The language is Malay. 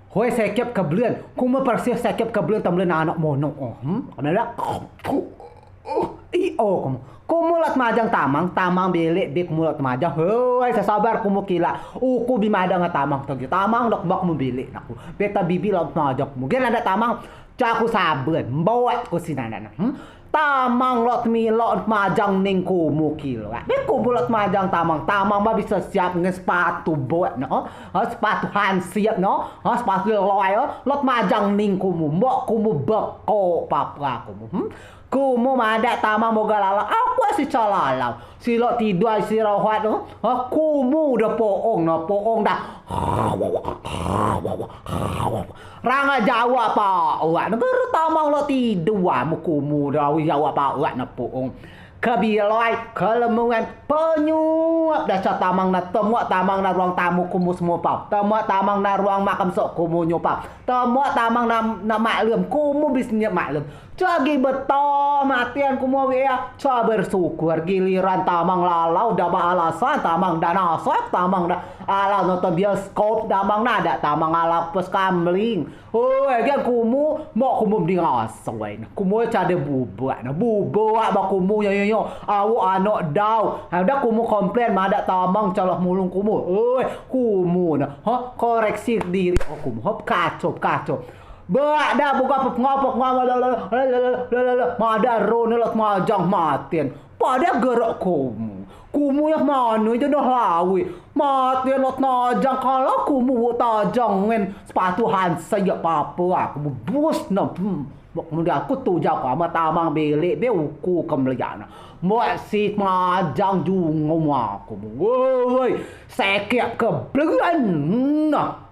Hoi sekep kebeluan. Kuma persia sekep kebeluan tambelan anak mono. Kamera. Kamu. Kumulat majang tamang belik bik mulat majang. Hoi sasabar kumu kila. Uku bimadang tamang tagi. Tamang dok bak mu belik aku. Beta bibi lat majang. Mungkin ada tamang caku saben. Bawa ku sinana. Tamang lot mi lot majang ning kumu kilo. Bik kumu lot majang tamang ba bisa siap dengan sepatu buat no. Sepatu handsiap no. Sepatu loy lot majang ning kumu. Mbok kumu beko papa kumu. Kumu ada tamang moga lalang. Aku si calalau. Si lo tidur si rawat no. Kumu dah poong dah. Ranga Jawa pa uat negara tamang lo tidur mu kumu dah Jawa pa uat na poong. Kebilai, kelemungan, penyuap dah tamang na temuak tamang na ruang tamu kumu semua pau. Temuak tamang na ruang makam sok kumu nyopau. Temuak tamang na maklum kumu bisnya maklum. Cagi betul matian kumu ya. Ca bersyukur giliran tamang lalau dah alasan tamang dah nasak tamang dah ala nonton bioskop tamang nada tamang ala pes kamling. Oh, kan kumu mau kumu di ngasoi. Kumu cade bubuak na bubuak ba kumu yo awu anak dau. Ada kumu komplain ada tamang calah mulung kumu. Oi, kumu na. Koreksi diri kumu. Kacau. Ba dah buka ngopok ada ronelot majang matin. Pada gerak kumu. Kumu yang mana je dah lawi. Matin lot najang kalau kumu tajang ngen sepatu hansa apa aku bus na. Kemudian aku tu jaga sama tamang belik be uku kemeliana. Muat si majang jungom aku. Woi, sekep kebelan. Nah.